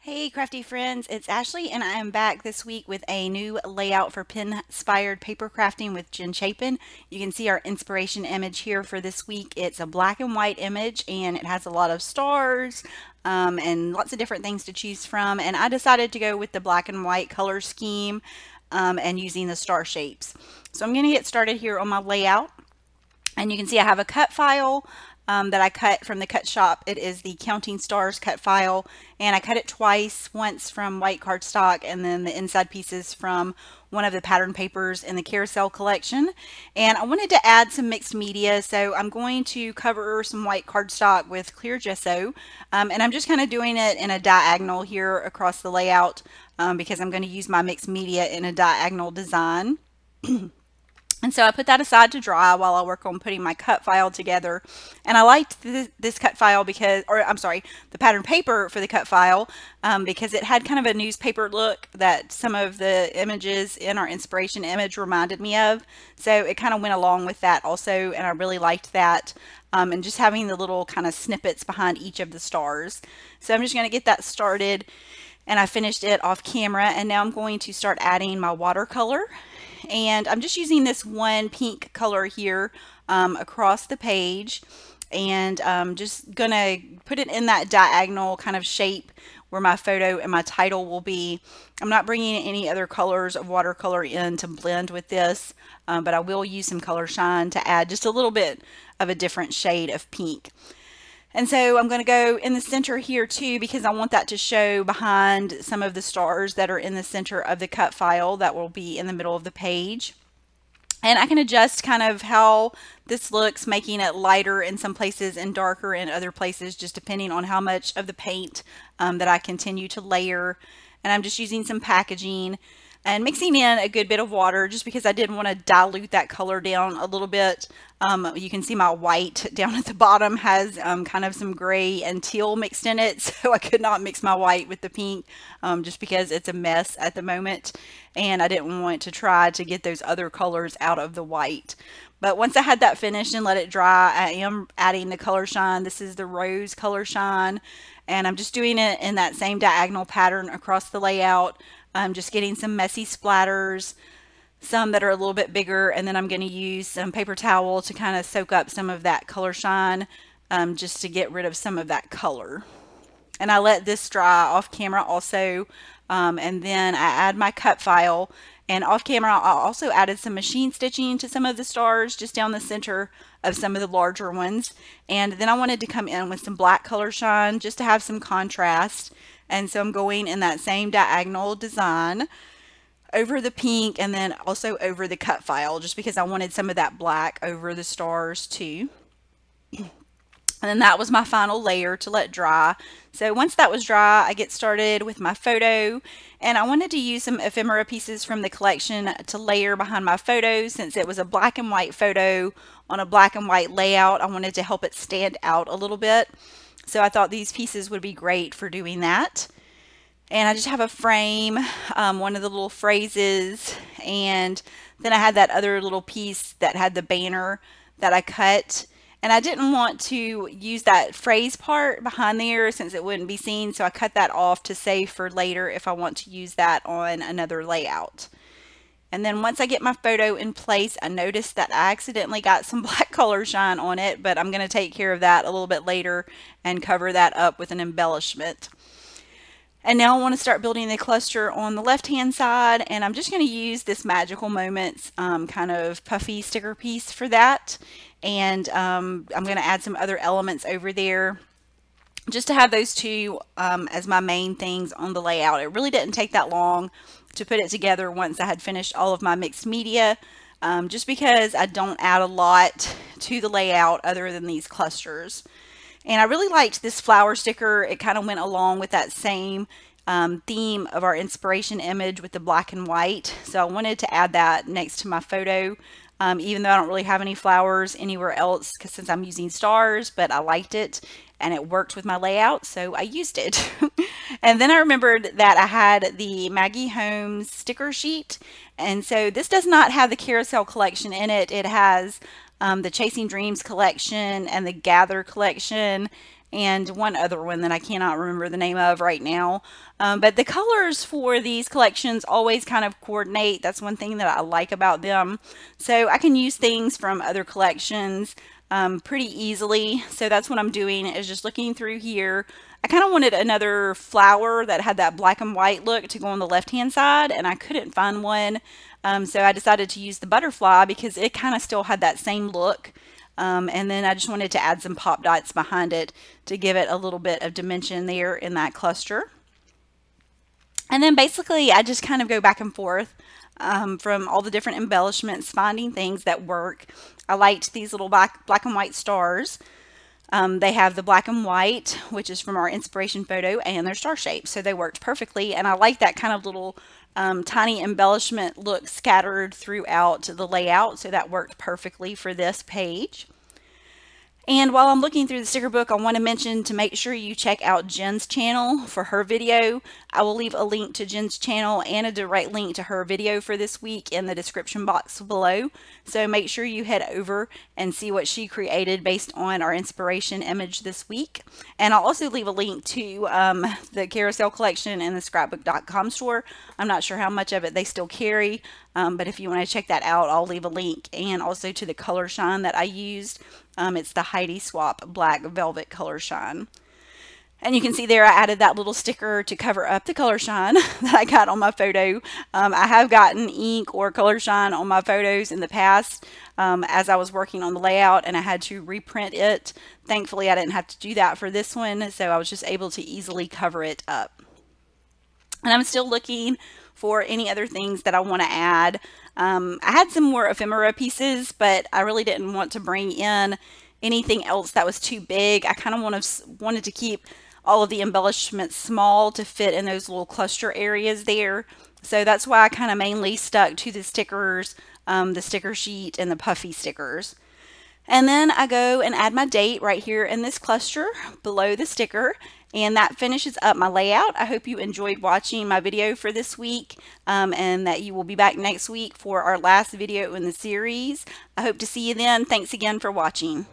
Hey crafty friends, it's Ashley and I am back this week with a new layout for Pinspired paper crafting with Jen Chapin. You can see our inspiration image here for this week. It's a black and white image and it has a lot of stars and lots of different things to choose from, and I decided to go with the black and white color scheme and using the star shapes. So I'm going to get started here on my layout. And you can see I have a cut file that I cut from the cut shop. It is the Counting Stars cut file, and I cut it twice, once from white cardstock and then the inside pieces from one of the pattern papers in the carousel collection. And I wanted to add some mixed media, so I'm going to cover some white cardstock with clear gesso, and I'm just kind of doing it in a diagonal here across the layout because I'm going to use my mixed media in a diagonal design. And so I put that aside to dry while I work on putting my cut file together. And I liked this cut file because, or I'm sorry, the pattern paper for the cut file because it had kind of a newspaper look that some of the images in our inspiration image reminded me of. So it kind of went along with that also, and I really liked that. And just having the little kind of snippets behind each of the stars. So I'm just going to get that started, and I finished it off camera, and now I'm going to start adding my watercolor. And I'm just using this one pink color here across the page, and I'm just gonna put it in that diagonal kind of shape where my photo and my title will be. I'm not bringing any other colors of watercolor in to blend with this, but I will use some color shine to add just a little bit of a different shade of pink. And so I'm going to go in the center here too, because I want that to show behind some of the stars that are in the center of the cut file that will be in the middle of the page. And I can adjust kind of how this looks, making it lighter in some places and darker in other places, just depending on how much of the paint that I continue to layer. And I'm just using some packaging and mixing in a good bit of water just because I did want to dilute that color down a little bit. You can see my white down at the bottom has kind of some gray and teal mixed in it, so I could not mix my white with the pink just because it's a mess at the moment, and I didn't want to try to get those other colors out of the white. But once I had that finished and let it dry, I am adding the color shine. This is the rose color shine, and I'm just doing it in that same diagonal pattern across the layout. I'm just getting some messy splatters, some that are a little bit bigger, and then I'm going to use some paper towel to kind of soak up some of that color shine just to get rid of some of that color. And I let this dry off camera also, and then I add my cut file, and off camera I also added some machine stitching to some of the stars just down the center of some of the larger ones. And then I wanted to come in with some black color shine just to have some contrast. And so I'm going in that same diagonal design over the pink and then also over the cut file just because I wanted some of that black over the stars too. And then that was my final layer to let dry. So once that was dry, I get started with my photo, and I wanted to use some ephemera pieces from the collection to layer behind my photo. Since it was a black and white photo on a black and white layout, I wanted to help it stand out a little bit. So I thought these pieces would be great for doing that. And I just have a frame, one of the little phrases, and then I had that other little piece that had the banner that I cut. And I didn't want to use that phrase part behind there since it wouldn't be seen, so I cut that off to save for later if I want to use that on another layout. And then once I get my photo in place, I noticed that I accidentally got some black color shine on it, but I'm going to take care of that a little bit later and cover that up with an embellishment. And now I want to start building the cluster on the left hand side, and I'm just going to use this Magical Moments kind of puffy sticker piece for that. And I'm going to add some other elements over there just to have those two as my main things on the layout. It really didn't take that long to put it together once I had finished all of my mixed media, just because I don't add a lot to the layout other than these clusters. And I really liked this flower sticker. It kind of went along with that same theme of our inspiration image with the black and white. So I wanted to add that next to my photo, even though I don't really have any flowers anywhere else since I'm using stars, but I liked it and it worked with my layout, so I used it. And then I remembered that I had the Maggie Holmes sticker sheet, and so this does not have the Carousel collection in it. It has the Chasing Dreams collection and the Gather collection, and one other one that I cannot remember the name of right now. But the colors for these collections always kind of coordinate. That's one thing that I like about them. So I can use things from other collections pretty easily. So that's what I'm doing, is just looking through here. I kind of wanted another flower that had that black and white look to go on the left hand side, and I couldn't find one. So I decided to use the butterfly because it kind of still had that same look. And then I just wanted to add some pop dots behind it to give it a little bit of dimension there in that cluster. And then basically I just kind of go back and forth from all the different embellishments, finding things that work. I liked these little black and white stars. They have the black and white, which is from our inspiration photo, and their star shape, so they worked perfectly. And I like that kind of little tiny embellishment look scattered throughout the layout, so that worked perfectly for this page. And while I'm looking through the sticker book, I want to mention to make sure you check out Jen's channel for her video. I will leave a link to Jen's channel and a direct link to her video for this week in the description box below. So make sure you head over and see what she created based on our inspiration image this week. And I'll also leave a link to the carousel collection in the scrapbook.com store. I'm not sure how much of it they still carry, but if you want to check that out, I'll leave a link, and also to the color shine that I used. It's the Heidi Swap Black Velvet Color Shine. And you can see there I added that little sticker to cover up the color shine that I got on my photo. I have gotten ink or color shine on my photos in the past as I was working on the layout, and I had to reprint it. Thankfully, I didn't have to do that for this one, so I was just able to easily cover it up. And I'm still looking for any other things that I want to add. I had some more ephemera pieces, but I really didn't want to bring in anything else that was too big. I kind of wanted to keep all of the embellishments small to fit in those little cluster areas there. So that's why I kind of mainly stuck to the stickers, the sticker sheet, and the puffy stickers. And then I go and add my date right here in this cluster below the sticker. And that finishes up my layout. I hope you enjoyed watching my video for this week, and that you will be back next week for our last video in the series. I hope to see you then. Thanks again for watching.